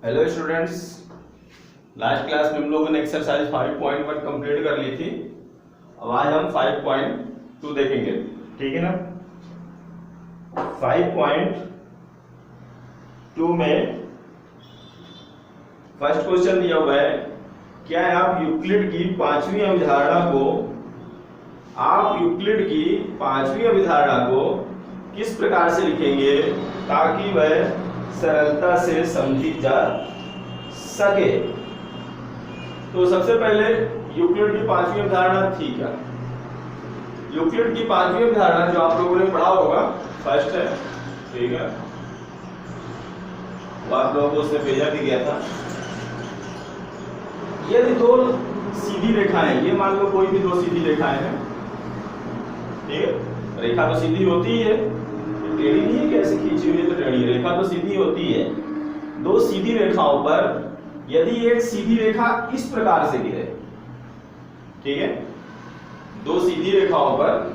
Hello students, last class में हम लोगों ने एक्सरसाइज 5.1 कंप्लीट कर ली थी। अब आज हम 5.2 देखेंगे, ठीक है ना। 5.2 में फर्स्ट क्वेश्चन दिया हुआ है, क्या आप यूक्लिड की पांचवी अभिधारणा को किस प्रकार से लिखेंगे ताकि वह सरलता से समझी जा सके। तो सबसे पहले यूक्लिड की पांचवी अवधारणा थी क्या? यूक्लिड की पांचवी अवधारणा जो आप लोगों ने पढ़ा होगा, फर्स्ट है, ठीक है, वो आप लोगों को उसने भेजा भी गया था। यदि दो सीधी रेखाएं, ये मान लो कोई भी दो सीधी रेखाएं हैं, ठीक है, रेखा तो सीधी होती ही है, टेढ़ी नहीं है, कैसे खींची हुई है तो टेढ़ी, रेखा तो सीधी होती है। दो सीधी रेखाओं पर यदि एक सीधी रेखा इस प्रकार से गिरे, ठीक है, दो सीधी रेखाओं पर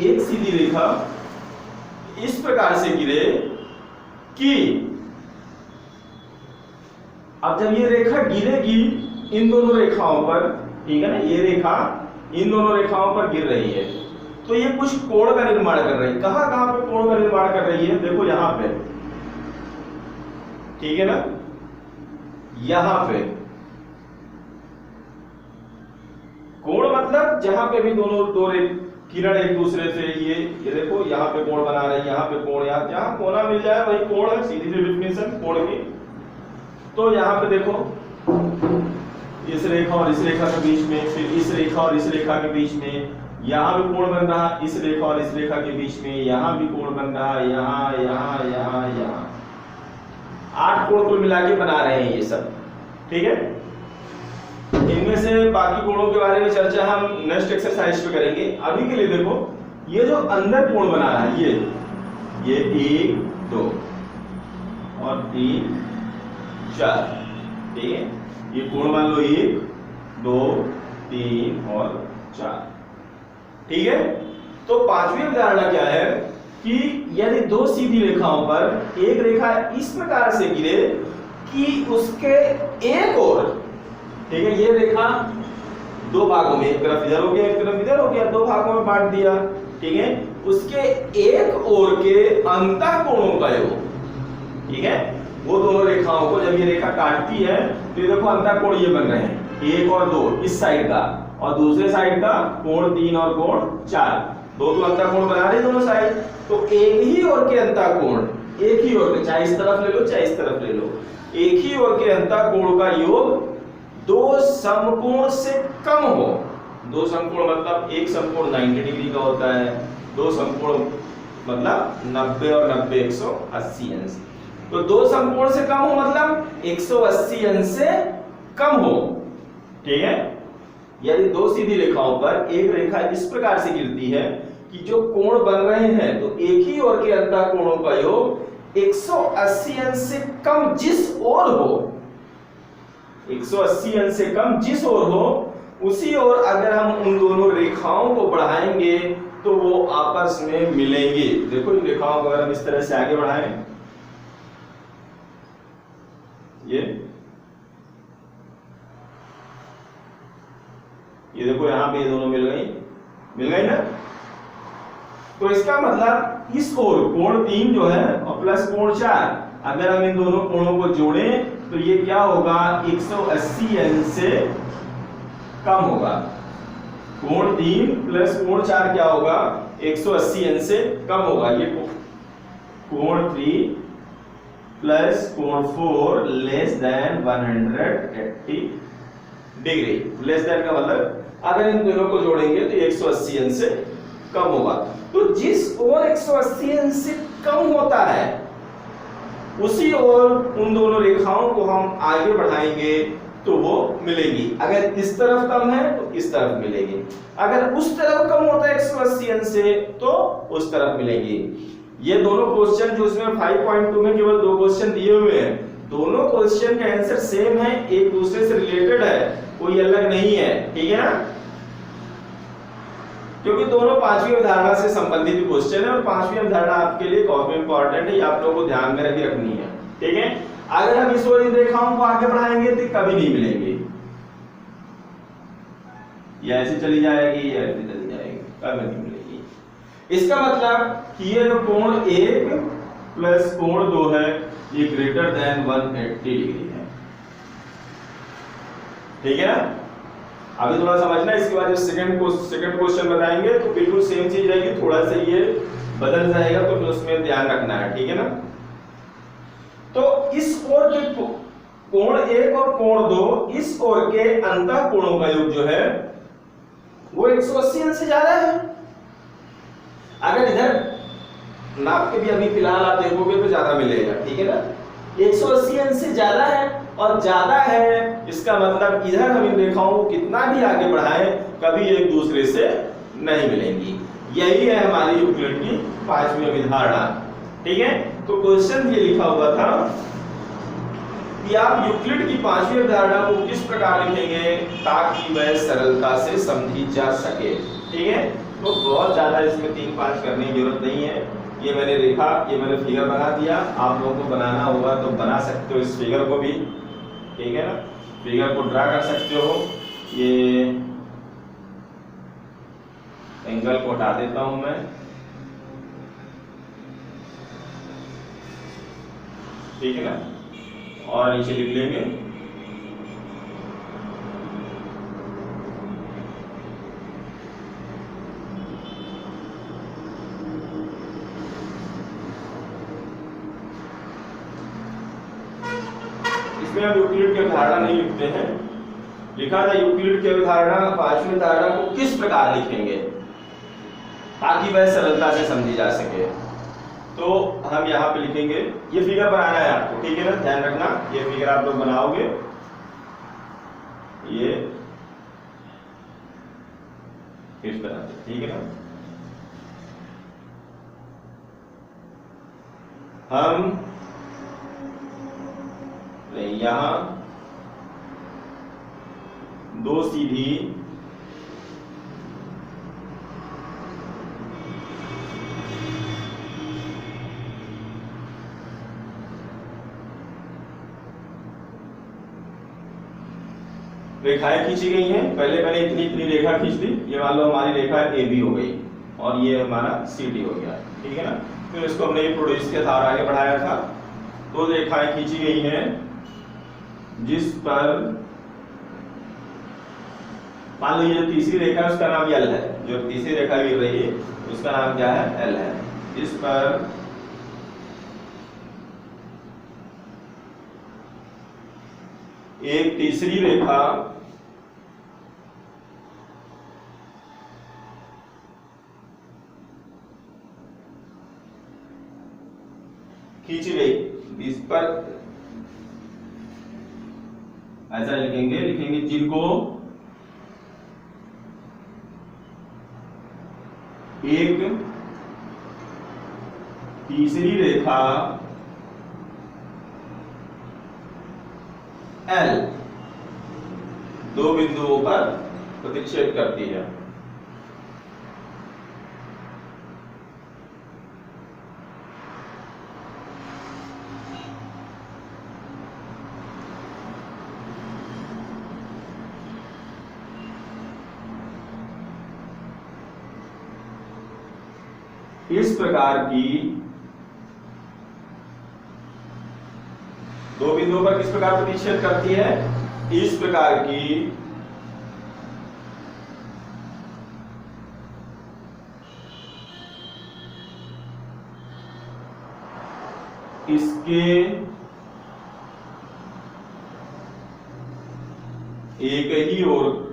एक सीधी रेखा इस प्रकार से गिरे कि अब जब ये रेखा गिरेगी इन दोनों रेखाओं पर, ठीक है ना, ये रेखा इन दोनों रेखाओं पर गिर रही है, तो ये कुछ कोण का निर्माण कर रही है। कहां कहां पे कोण का निर्माण कर रही है? देखो यहां पे, ठीक है ना, यहां पे कोण मतलब जहां पे भी दोनों दो किरण एक दूसरे से ये देखो यहां पे कोण बना रहे हैं, यहां पे कोण, यहां जहां कोना मिल जाए वही कोण है, सीधी सी डेफिनेशन कोण की। तो यहां पे देखो इस रेखा और इस रेखा के बीच में, फिर इस रेखा और इस रेखा के बीच में, यहां भी कोण बन रहा है, इस रेखा और इस रेखा के बीच में यहां भी कोण बन रहा है, यहां यहां यहां यहां 8 कोण कुल मिला के बना रहे हैं ये सब, ठीक है। इनमें से बाकी कोणों के बारे में चर्चा हम नेक्स्ट एक्सरसाइज पे करेंगे। अभी के लिए देखो ये जो अंदर कोण बना रहा है, ये 1 2 और 3 4, ठीक है, ये कोण मान लो 1 2 3 और 4, ठीक है। तो पांचवी अवधारणा क्या है कि यदि दो सीधी रेखाओं पर एक रेखा इस प्रकार से गिरे कि उसके एक ओर, ठीक है, ये रेखा दो भागों में, एक तरफ इधर हो गया एक तरफ इधर हो गया, दो भागों में बांट दिया, ठीक है, उसके एक ओर के अंतःकोणों का योग, ठीक है, वो दोनों रेखाओं को जब ये रेखा काटती है तो ये देखो अंतःकोण ये बन रहे हैं, 1 और 2 इस साइड का और दूसरे साइड का कोण 3 और कोण 4, दो तो अंतःकोण बना रहे दोनों साइड। तो एक ही ओर के अंतःकोण, एक ही ओर के, चाहे इस तरफ ले लो चाहे इस तरफ ले लो, एक ही ओर के अंतःकोण का योग दो समकोण से कम हो। दो समकोण मतलब एक समकोण 90 डिग्री का होता है, दो समकोण मतलब 90 और 90 180 अंश। तो दो समकोण से कम हो मतलब 180 अंश से कम हो, ठीक है। यदि दो सीधी रेखाओं पर एक रेखा इस प्रकार से गिरती है कि जो कोण बन रहे हैं तो एक ही ओर के अंतःकोणों का योग 180 अंश से कम जिस ओर हो, 180 अंश से कम जिस ओर हो, उसी ओर अगर हम उन दोनों रेखाओं को बढ़ाएंगे तो वो आपस में मिलेंगे। देखो इन रेखाओं को अगर हम इस तरह से आगे बढ़ाएं, ये देखो यहां पे ये दोनों मिल गई ना। तो इसका मतलब इस ओर कोण 3 जो है और प्लस कोण 4, अगर हम इन दोनों कोणों को जोड़ें तो ये क्या होगा, 180 अंश से कम होगा। कोण 3 प्लस कोण 4 क्या होगा, 180 अंश से कम होगा। ये कोण 3 प्लस कोण 4 less than 180 degree. Less than का मतलब अगर इन दोनों को जोड़ेंगे तो 180 अंश से कम होगा। तो जिस ओर 180 अंश से कम होता है उसी ओर उन दोनों रेखाओं को हम आगे बढ़ाएंगे तो वो मिलेगी। अगर इस तरफ कम है तो इस तरफ मिलेगी, अगर उस तरफ कम होता है 180 अंश से तो उस तरफ मिलेगी। ये दोनों क्वेश्चन जो इसमें 5.2 में केवल दो क्वेश्चन दिए हुए हैं, दोनों क्वेश्चन का आंसर सेम है, एक दूसरे से रिलेटेड है, कोई अलग नहीं है, ठीक है ना। क्योंकि दोनों पांचवी अवधारणा से संबंधित क्वेश्चन है और पांचवी अवधारणा आपके लिए काफी इंपॉर्टेंट है, ये आप लोगों को ध्यान में रखनी है, ठीक है। अगर हम इस ओर इन रेखाओं को आगे बढ़ाएंगे तो कभी नहीं मिलेंगे, ये ऐसे चली जाएगी, ये ऐसे चली जाएगी, कभी नहीं मिलेगी। इसका मतलब कि ये जो कोण 1 प्लस कोण 2 है ये ग्रेटर देन 180 डिग्री है। ठीक है ना? अभी थोड़ा समझना, इसके बाद जो सेकंड क्वेश्चन बताएंगे तो बिल्कुल सेम चीज रहेगी, थोड़ा सा ये बदल जाएगा तो फिर उसमें ध्यान रखना है। ठीक है ना? तो इस ओर के कोण 1 और कोण 2, इस ओर के अंतः कोणों का योग जो है वो 180 अंश से ज्यादा है। अगर इधर नाप के भी अभी फिलहाल आप देखोगे तो ज्यादा मिलेगा। ठीक है ना? 180 अंश से ज्यादा है, और ज्यादा है इसका मतलब इधर हम इन रेखाओं को कितना भी आगे बढ़ाएं कभी एक दूसरे से नहीं मिलेंगी। यही है हमारी यूक्लिड की 5वीं अभिधारणा। ठीक है? तो क्वेश्चन ये लिखा हुआ था कि आप यूक्लिड की 5वीं अभिधारणा को किस प्रकार लिखेंगे ताकि वह सरलता से समझी जा सके। ठीक है? तो बहुत ज्यादा इसमें 3-5 करने की जरूरत नहीं है। ये मैंने रेखा, ये मैंने फिगर बना दिया, आप लोगों को बनाना होगा तो बना सकते हो इस फिगर को भी। ठीक है ना? फिगर को ड्रा कर सकते हो। ये एंगल को हटा देता हूं मैं। ठीक है ना? और नीचे लिख लेंगे इसमें हम यूक्लिड की अवधारणा नहीं लिखते हैं। लिखा था यूक्लिड की अवधारणा 5वीं अवधारणा को किस प्रकार लिखेंगे ताकि वह सरलता से समझी जा सके। तो हम यहाँ पे लिखेंगे, ये फिगर बनाना है आपको। ठीक है ना? ध्यान रखना, ये फिगर आप लोग बनाओगे, ये इस तरह से। ठीक है ना? हम यहां 2 सीधी रेखाएं खींची गई हैं। पहले मैंने इतनी रेखा खींच दी, ये मान लो हमारी रेखा AB हो गई और ये हमारा CD हो गया। ठीक है ना? फिर इसको हमने प्रोड्यूस के आधार आगे बढ़ाया था। 2 रेखाएं खींची गई हैं जिस पर मान लो ये जो तीसरी रेखा है उसका नाम L है, जो तीसरी रेखा गिर रही है उसका नाम क्या है? L है। इस पर एक तीसरी रेखा खींची गई, इस पर ऐसा लिखेंगे जिनको एक तीसरी रेखा L 2 बिंदुओं पर प्रतिच्छेद करती है। इस प्रकार की 2 बिंदुओं पर किस प्रकार प्रतिच्छेद करती है? इस प्रकार की इसके एक ही ओर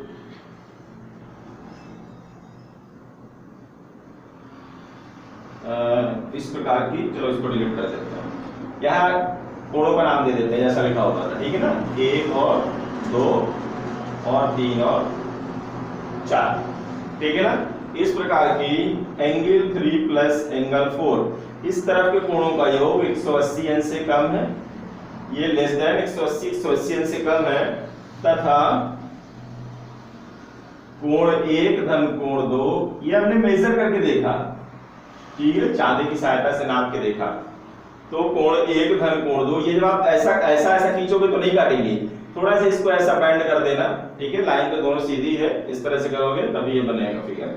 इस प्रकार की, चलो इसको डिलीट कर देते हैं। यहाँ कोणों का नाम दे देते हैं जैसा लिखा होता था। ठीक है ना? 1 और 2 और 3 और 4। ठीक है ना? इस प्रकार की एंगल 3 प्लस एंगल 4, इस तरफ के कोणों का योग 180 अंश से कम है, ये लेस देन 180 अंश से कम है, तथा कोण 1 धन कोण 2 ये हमने मेजर करके देखा। ठीक है? चांदी की सहायता से नाप के देखा। तो कोण 1 धन कोण 2, ये जब आप ऐसा ऐसा ऐसा खींचोगे तो नहीं काटेंगे, थोड़ा सा इसको ऐसा बेंड कर देना, ठीक है, लाइन तो दोनों सीधी है, इस तरह से करोगे तभी ये बनेगा फिगर।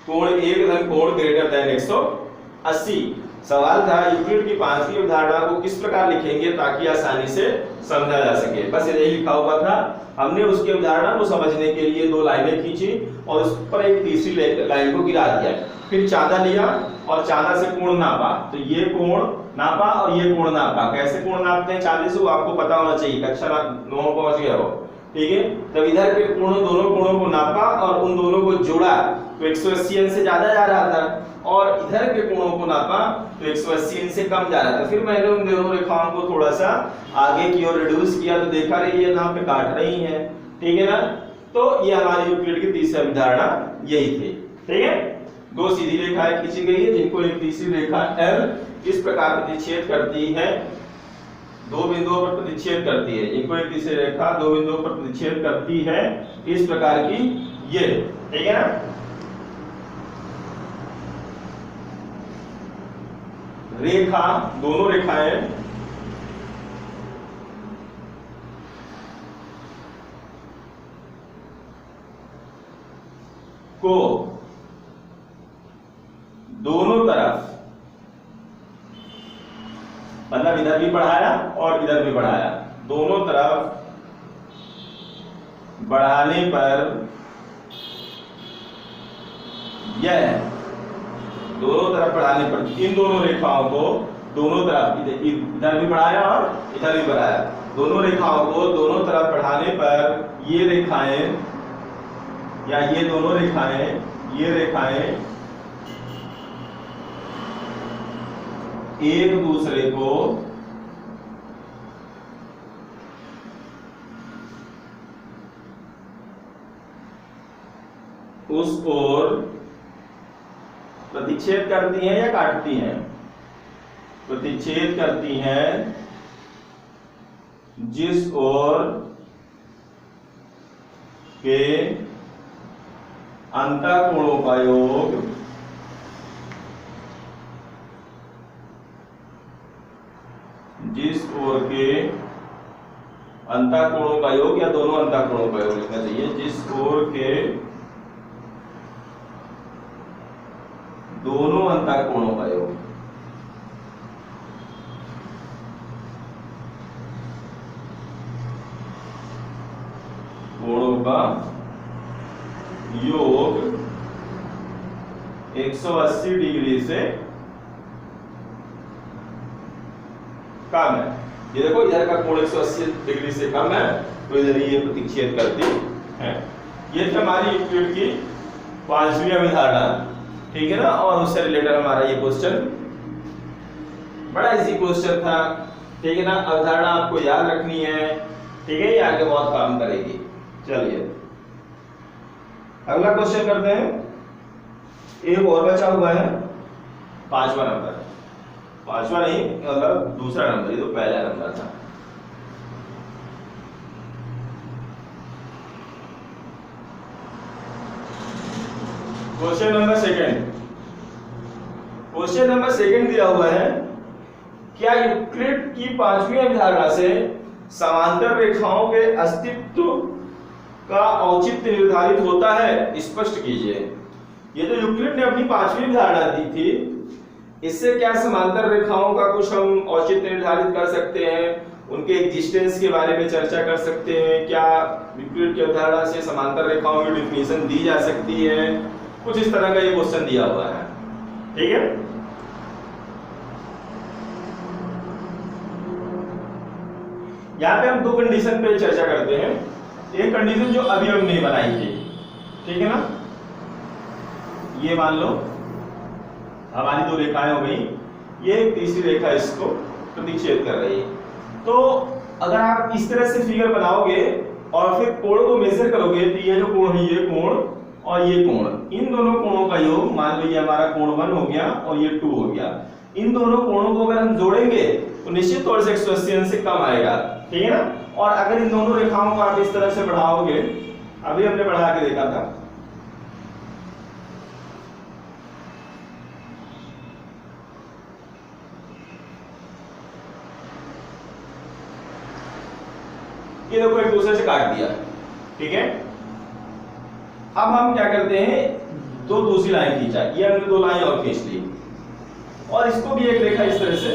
कोण 1 धन कोण ग्रेटर देन 180। सवाल था यूक्लिड की पांचवी अवधारणा को किस प्रकार लिखेंगे ताकि आसानी से समझा जा सके, बस यही लिखा हुआ था। हमने उसकी अवधारणा को समझने के लिए 2 लाइनें खींची और उस पर एक तीसरी लाइन को गिरा दिया, फिर चांदा लिया और चांदा से कोण नापा, तो ये कोण नापा और ये कोण नापा। कैसे कोण नापते हैं चांदे से, वो आपको पता होना चाहिए, कक्षा 9 पहुंच गया हो, ठीक है। तब इधर के कोणों, दोनों कोणों को नापा और उन दोनों को जोड़ा तो 180 अंश से ज्यादा जा रहा था, और इधर के कोणों को नापा तो 180 अंश से कम जा रहा था। फिर मैंने उन दोनों रेखाओं को थोड़ा सा आगे की ओर रिड्यूस किया, तो देखा रही है यहाँ पे काट रही है, ठीक है ना। तो ये हमारी यूक्लिड की तीसरी अवधारणा यही थी, ठीक है। 2 सीधी रेखाएं खींची गई है जिनको एक तीसरी रेखा L इस प्रकार प्रतिच्छेद करती है, 2 बिंदुओं पर प्रतिच्छेद करती है, इनको एक तीसरी रेखा 2 बिंदुओं पर प्रतिच्छेद करती है इस प्रकार की, ये, ठीक है ना। रेखा, दोनों रेखाएं को दोनों तरफ, मतलब इधर भी बढ़ाया और इधर भी बढ़ाया, दोनों तरफ बढ़ाने पर यह, दोनों तरफ बढ़ाने पर इन दोनों रेखाओं को दोनों तरफ, इधर भी बढ़ाया और इधर भी बढ़ाया, दोनों रेखाओं को दोनों तरफ बढ़ाने पर ये रेखाएं या ये दोनों रेखाएं, ये रेखाएं एक दूसरे को उस ओर प्रतिच्छेद करती हैं या काटती हैं, प्रतिच्छेद करती हैं जिस ओर के अंतःकोणों का योग जिस ओर के अंतःकोणों का योग या दोनों अंतःकोणों का योग लिखना चाहिए, जिस ओर के दोनों अंतःकोणों का योग, कोणों का योग 180 डिग्री से कम है। ये देखो इधर का कोण 180 डिग्री से कम है, तो इधर ये प्रतिच्छेद करती है। ये थी हमारी यूक्लिड की पांचवी अवधारणा, ठीक है ना। और उससे रिलेटेड हमारा ये क्वेश्चन बड़ा इजी क्वेश्चन था, ठीक है ना। अवधारणा आपको याद रखनी है, ठीक है, ये आगे बहुत काम करेगी। चलिए अगला क्वेश्चन करते हैं। एक और बचा हुआ है, 5वां नंबर, 5वां नहीं मतलब दूसरा नंबर, ये तो पहला नंबर था। Question number second, question number second दिया हुआ है, क्या यूक्लिड की पांचवी अवधारणा से समांतर रेखाओं के अस्तित्व का औचित्य निर्धारित होता है, स्पष्ट कीजिए। ये जो यूक्लिड ने अपनी पांचवी अवधारणा दी थी, इससे क्या समांतर रेखाओं का कुछ हम औचित्य निर्धारित कर सकते हैं, उनके एग्जिस्टेंस के बारे में चर्चा कर सकते हैं, क्या यूक्लिड की अवधारणा से समांतर रेखाओं की डेफिनेशन दी जा सकती है, कुछ इस तरह का ये क्वेश्चन दिया हुआ है, ठीक है। यहाँ पे हम 2 कंडीशन पे चर्चा करते हैं। एक कंडीशन जो अभी हमने बनाई थी, ठीक है ना, ये मान लो हमारी 2 रेखाएं हो गई, ये तीसरी रेखा इसको प्रतिच्छेद कर रही है। तो अगर आप इस तरह से फिगर बनाओगे और फिर कोण को मेजर करोगे, तो ये जो कोण है, ये कोण और ये कोण, इन दोनों कोणों का योग, मान लो ये हमारा कोण 1 हो गया और ये 2 हो गया, इन दोनों कोणों को अगर हम जोड़ेंगे तो निश्चित तौर से 180 अंश से कम आएगा, ठीक है ना। और अगर इन दोनों रेखाओं को आप इस तरह से बढ़ाओगे, अभी हमने बढ़ा के देखा था, ये देखो एक दूसरे से काट दिया, ठीक है। अब हम क्या करते हैं, दो दूसरी लाइन खींचा, ये हमने दो लाइन और खींच ली और इसको भी एक रेखा इस तरह से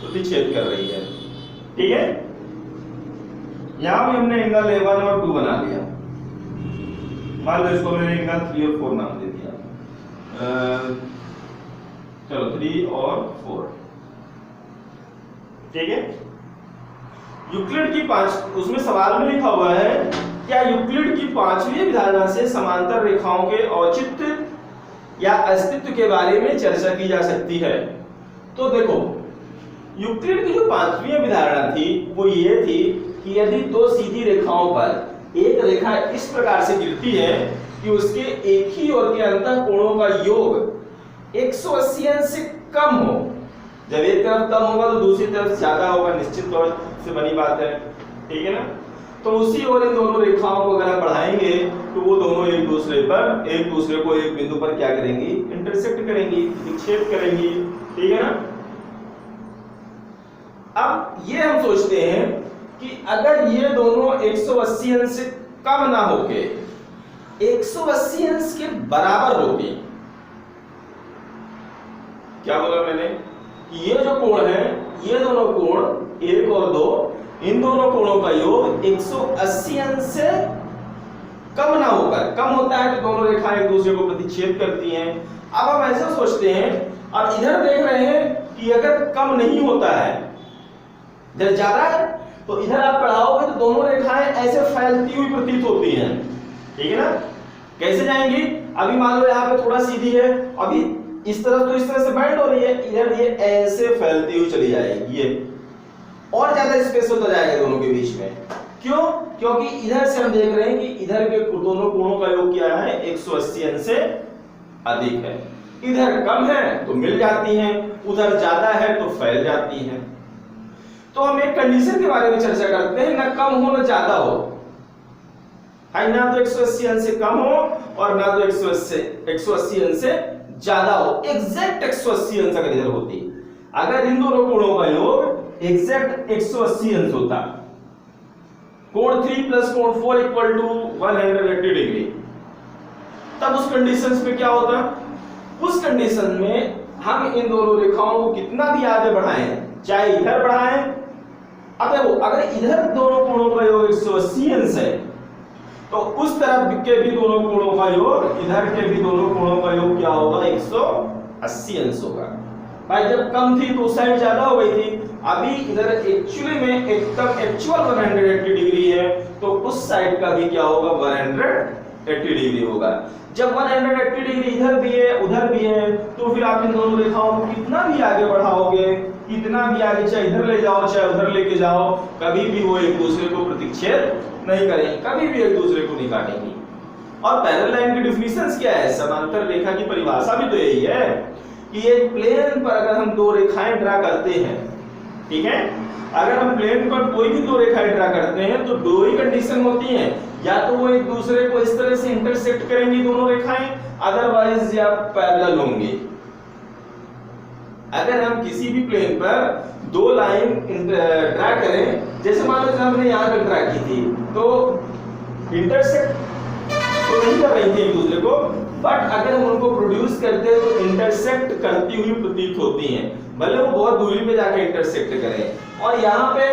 प्रतिच्छेद कर रही है, ठीक है। यहां भी हमने एंगल A1 और 2 बना लिया, मान लो इसको मैंने एंगल 3 और 4 नाम दे दिया, चलो 3 और 4, ठीक है। यूक्लिड की 5, उसमें सवाल में लिखा हुआ है क्या यूक्लिड की 5वीं अवधारणा से समांतर रेखाओं के औचित्य या अस्तित्व के बारे में चर्चा की जा सकती है। तो देखो यूक्लिड की जो 5वीं अवधारणा थी वो ये थी कि यदि दो सीधी रेखाओं पर एक रेखा इस प्रकार से गिरती है कि उसके एक ही ओर के अंतः कोणों का योग 180 अंश से कम हो, जब एक तरफ कम होगा तो दूसरी तरफ ज्यादा होगा, निश्चित तौर से बनी बात है, ठीक है ना। तो उसी ओर इन दोनों रेखाओं को अगर हम बढ़ाएंगे तो वो दोनों एक दूसरे को एक बिंदु पर क्या करेंगी, इंटरसेक्ट करेंगी, विच्छेद करेंगी, ठीक है ना। अब ये हम सोचते हैं कि अगर ये दोनों 180 अंश से कम ना होके 180 अंश के बराबर होगी, क्या बोला मैंने कि ये जो कोण है, ये दोनों कोण 1 और 2, इन दोनों कोणों का योग 180 अंश से कम ना होकर, कम होता है तो दोनों रेखाएं एक दूसरे को प्रतिच्छेद करती हैं। अब हम ऐसा सोचते हैं और इधर देख रहे हैं कि अगर कम नहीं होता है, इधर ज्यादा है, तो इधर आप बढ़ाओगे तो दोनों रेखाएं ऐसे फैलती हुई प्रतीत होती हैं, ठीक है ना। कैसे जाएंगी, अभी मान लो यहाँ पे थोड़ा सीधी है, अभी इस तरफ तो इस तरह से बेंड हो रही है, इधर ये ऐसे फैलती हुई चली जाएगी, ये और ज्यादा स्पेस होता जाएगा दोनों के बीच में। क्यों? क्योंकि इधर से हम देख रहे हैं कि इधर के दोनों कोणों का योग क्या है, 180 अंश से अधिक है। इधर कम है तो मिल जाती हैं, उधर ज्यादा है तो फैल जाती हैं। तो हम एक कंडीशन के बारे में चर्चा करते हैं, ना कम हो ना ज्यादा हो, है ना, तो 180 अंश से कम हो और ना तो 180 अंश से ज्यादा हो। एग्जैक्ट 180 अंश अगर इधर होती, अगर इन दोनों कोणों का योग एग्जैक्ट 180 अंश होता, कोण 3 प्लस कोण 4 इक्वल टू 180 डिग्री, तब उस कंडीशंस में क्या होता, उस कंडीशन में हम इन दोनों रेखाओं को कितना भी आगे बढ़ाएं, चाहे इधर बढ़ाएं, अब देखो अगर इधर दोनों कोणों का योग 180 अंश है तो उस तरफ के भी दोनों कोणों का योग, इधर के भी दोनों कोणों का योग क्या होगा, 180 अंश होगा। भाई जब कम थी तो उस साइड ज्यादा हो गई थी, अभी इधर एक्चुअली में एकदम एक्चुअल 180 डिग्री है तो उस साइड का भी क्या होगा, 180 डिग्री होगा। जब 180 डिग्री इधर भी है उधर भी है तो फिर आप इन दोनों रेखाओं को कितना भी आगे बढ़ाओगे, कितना भी आगे, चाहे इधर ले जाओ चाहे उधर लेके जाओ, कभी भी वो एक दूसरे को प्रतिच्छेद नहीं करेंगे, कभी भी एक दूसरे को नहीं काटेंगे। और पैरेलल लाइन की डेफिनेशंस क्या है, समांतर रेखा की परिभाषा भी तो यही है कि एक प्लेन पर अगर हम दो रेखाएं ड्रा करते हैं, ठीक है, अगर हम प्लेन पर कोई भी दो रेखाएं ड्रा करते हैं तो दो ही कंडीशन होती हैं, या तो वो एक दूसरे को इस तरह से इंटरसेक्ट करेंगी दोनों रेखाएं, अदरवाइज या पैरेलल होंगी। अगर हम किसी भी प्लेन पर दो लाइन ड्रा करें, जैसे मान लो हमने यहाँ पे ड्रा की थी तो इंटरसेक्ट तो नहीं कर रही थी एक दूसरे को, बट अगर हम उनको प्रोड्यूस करते हैं तो इंटरसेक्ट करती हुई प्रतीत होती हैं, भले वो बहुत दूरी पे जाके इंटरसेक्ट करें। और यहाँ पे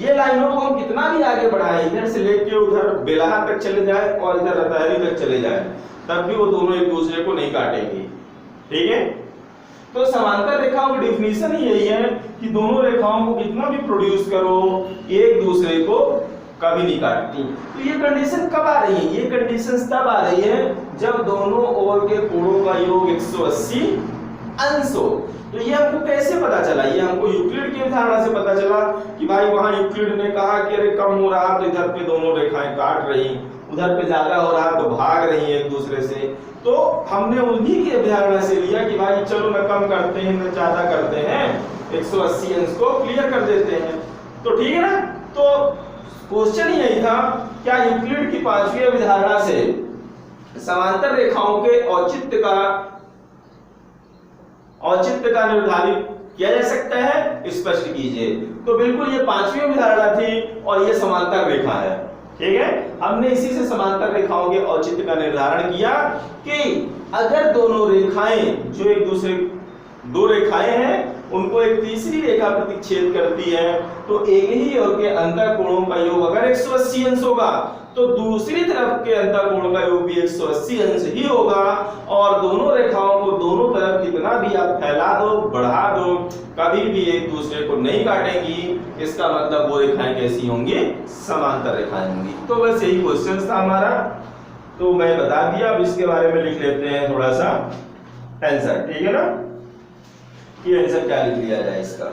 ये लाइनों को हम कितना भी आगे बढ़ाएं, इधर से लेके उधर बेलहा तक चले जाए और इधर रतहरी तक चले जाए, तब भी वो दोनों एक दूसरे को नहीं काटेंगे, ठीक है। तो समांतर रेखाओं की डेफिनेशन ही यही है कि दोनों रेखाओं को कितना भी प्रोड्यूस करो, एक दूसरे को कभी नहीं काटती। तो ये कंडीशन कब आ रही है, ये कंडीशन तब आ रही है जब दोनों ओर के कोणों का योग 180 अंश हो। तो ये हमको कैसे पता चला, ये हमको यूक्लिड की अवधारणा से पता चला कि भाई वहां यूक्लिड ने कहा कि अरे कम हो रहा तो इधर पे दोनों रेखाएं काट रही, उधर पे ज्यादा हो रहा तो भाग रही है एक दूसरे से। तो हमने उन्हीं की अवधारणा से लिया कि भाई चलो न कम करते हैं न ज्यादा करते हैं, 180 अंश को क्लियर कर देते हैं, तो ठीक है ना। तो क्वेश्चन यही था, क्या यूक्लिड की 5वीं अवधारणा से समांतर रेखाओं के औचित्य का निर्धारित किया जा सकता है। इस स्पष्ट कीजिए। तो बिल्कुल ये पांचवी अवधारणा थी और ये समांतर रेखा है। ठीक है, हमने इसी से समांतर रेखाओं के औचित्य का निर्धारण किया कि अगर दोनों रेखाएं जो एक दूसरे दो रेखाएं हैं उनको एक तीसरी रेखा प्रतिच्छेद करती है तो एक ही ओर के अंतःकोणों का योग अगर 180 अंश होगा तो दूसरी तरफ के अंतःकोण का योग भी 180 अंश ही होगा। और दोनों रेखाओं को दोनों तरफ कितना भी आप फैला दो बढ़ा दो कभी भी एक दूसरे को नहीं काटेंगी। इसका मतलब वो रेखाएं कैसी होंगी, समांतर रेखाएं होंगी। तो बस यही क्वेश्चन था हमारा, तो मैं बता दिया। अब इसके बारे में लिख लेते हैं थोड़ा सा आंसर, ठीक है ना, ये आंसर क्या लिख लिया जाए इसका।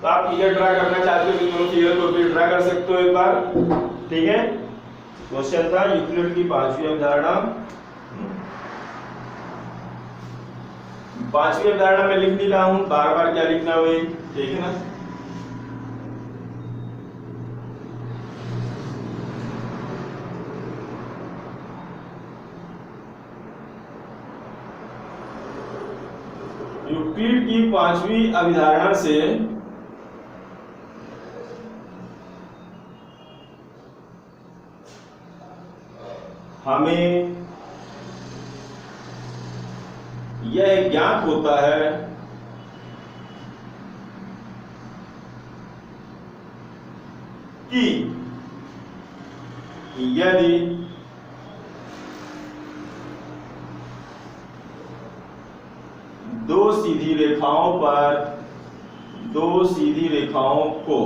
तो आप फिगर ड्रा करना चाहते हो तो फिगर को भी ड्रा कर सकते हो एक बार। ठीक है, क्वेश्चन था यूक्लिड की पांचवी अवधारणा। पांचवी अवधारणा में लिख नहीं रहा हूं, बार बार क्या लिखना हुई, ठीक है ना। यूक्लिड की पांचवी अवधारणा से हमें यह ज्ञात होता है कि यदि दो सीधी रेखाओं को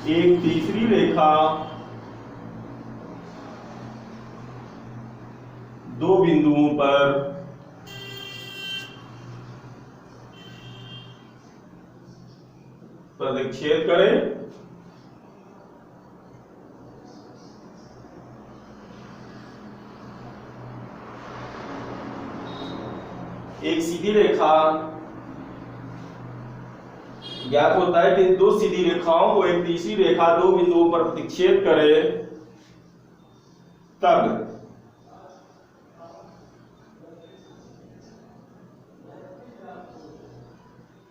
एक तीसरी रेखा दो बिंदुओं पर प्रतिच्छेद करे एक सीधी रेखा ज्ञात होता है कि दो सीधी रेखाओं को एक तीसरी रेखा दो बिंदुओं पर प्रतिच्छेद करे तब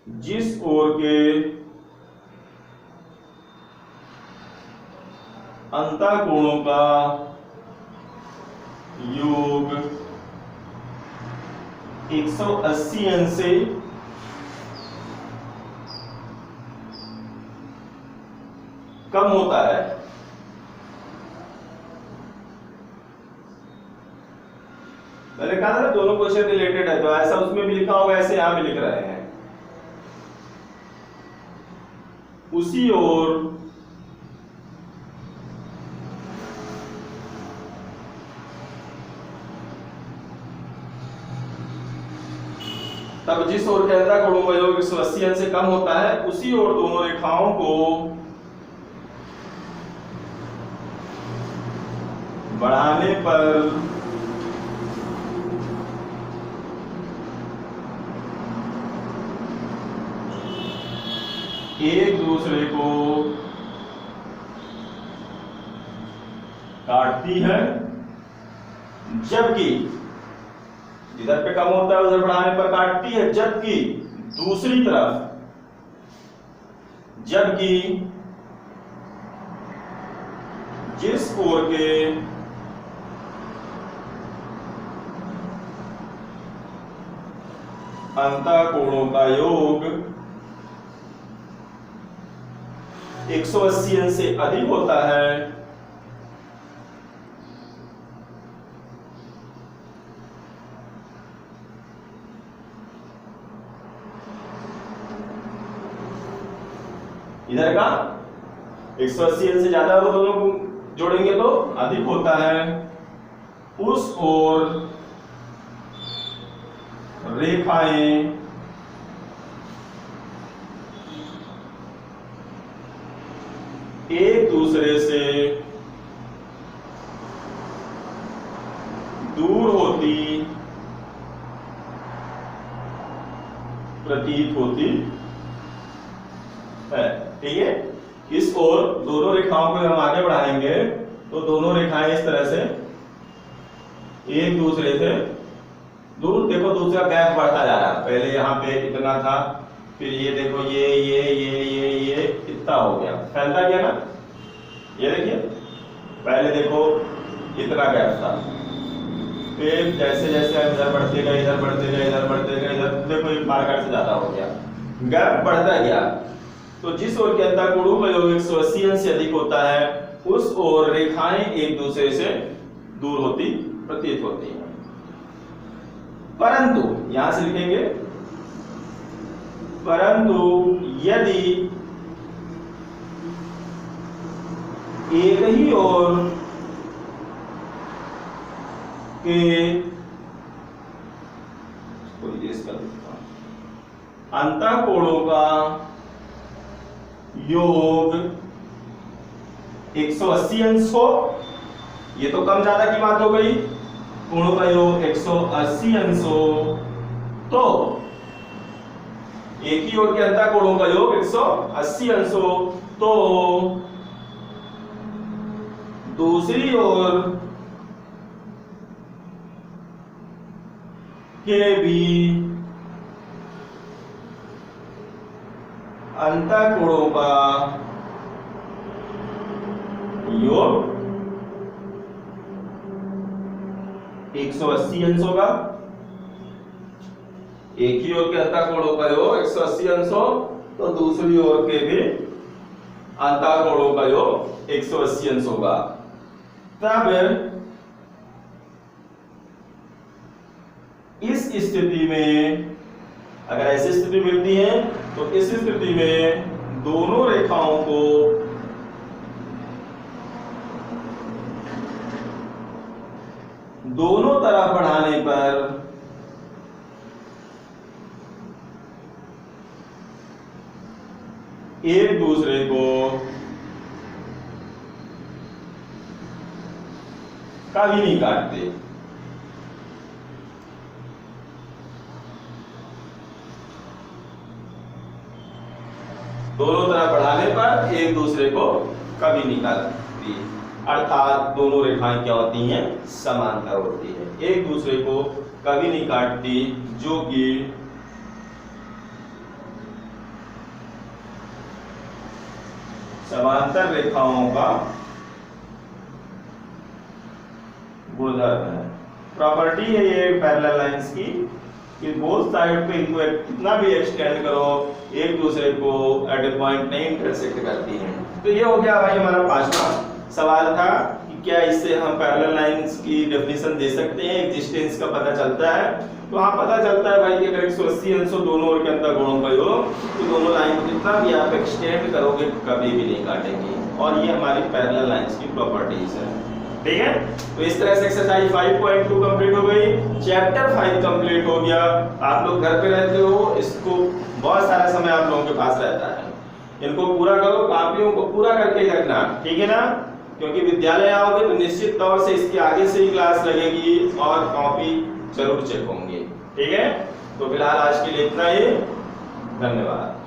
जिस ओर के अंतःकोणों का योग 180 अंश से कम होता है। मैंने कहा था ना दोनों क्वेश्चन रिलेटेड है, तो ऐसा उसमें भी लिखा होगा ऐसे यहां भी लिख रहे हैं। उसी ओर तब जिस ओर के अंतःकोणों का योग 180 अंश से कम होता है उसी ओर दोनों रेखाओं को बढ़ाने पर एक दूसरे को काटती है, जबकि इधर पे कम होता है उधर बढ़ाने पर काटती है, जबकि दूसरी तरफ जिस ओर के अंतःकोणों का योग 180 अंश से अधिक होता है इधर का 180 अंश से ज्यादा हो दोनों को जोड़ेंगे तो अधिक होता है, उस ओर रेखाएं एक दूसरे से दूर होती प्रतीत होती है। ठीक है, इस ओर दोनों रेखाओं को हम आगे बढ़ाएंगे तो दोनों रेखाएं इस तरह से एक दूसरे से दूर, देखो दूसरा गैप बढ़ता जा रहा है, पहले यहाँ पे इतना था, फिर ये देखो ये इतना हो गया, फैलता गया ना, ये देखिए पहले देखो इतना गैप था, फिर जैसे जैसे हम इधर बढ़ते गए इधर बढ़ते गए इधर बढ़ते गए इधर, देखो एक मार्कर से ज्यादा हो गया, गैप बढ़ता गया। तो जिस ओर के अंतःकोणों का योग 180 अंश से अधिक होता है उस ओर रेखाएं एक दूसरे से दूर होती प्रतीत होती हैं। परंतु यहां से लिखेंगे, परंतु यदि एक ही ओर के अंतःकोणों का योग 180 अंश हो, ये तो कम ज्यादा की बात हो गई, कोणों का योग 180 अंश हो, तो एक ही ओर के अंतःकोणों का योग 180 अंश हो, तो दूसरी ओर के भी अंतःकोणों का योग 180 अंश होगा। एक ही ओर के अंतःकोणों का योग 180 अंश हो, तो दूसरी ओर के भी अंतःकोणों का योग 180 अंश होगा। तब इस स्थिति में अगर ऐसी स्थिति मिलती है तो इस स्थिति में दोनों रेखाओं को दोनों तरफ बढ़ाने पर एक दूसरे को कभी नहीं काटते। दोनों तरफ बढ़ाने पर एक दूसरे को कभी नहीं काटती, अर्थात दोनों रेखाएं क्या होती हैं, समांतर होती है, एक दूसरे को कभी नहीं काटती, जो कि समांतर रेखाओं का गुणधर्म है, प्रॉपर्टी है ये पैरेलल लाइंस की, कि बोथ साइड पे इनको कितना भी एक्सटेंड करो एक दूसरे को एट ए पॉइंट नहीं इंटरसेक्ट करती हैं। तो ये हो गया भाई हमारा पांचवा सवाल था कि क्या इससे हम पैरेलल लाइंस की डेफिनेशन दे सकते हैं, एक्जिस्टेंस का पता चलता है। तो हाँ पता चलता है भाई कि अगर 180 अंश दोनों ओर के अंतःकोणों का योग, तो दोनों लाइन को जितना भी आप एक्सटेंड करोगे कभी भी नहीं काटेंगे, और ये हमारी पैरेलल लाइंस की प्रॉपर्टीज है। ठीक है, तो इस तरह से एक्सरसाइज 5.2 कंप्लीट हो गई, चैप्टर 5 कंप्लीट हो गया। आप लोग घर पे रहते हो, इसको बहुत सारा समय आप लोगों के पास रहता है, इनको पूरा करो, कापियों को पूरा करके रखना, ठीक है ना, क्योंकि विद्यालय आओगे तो निश्चित तौर से इसके आगे से ही क्लास लगेगी और कॉपी जरूर चेक होंगे। ठीक है, तो फिलहाल आज के लिए इतना ही, धन्यवाद।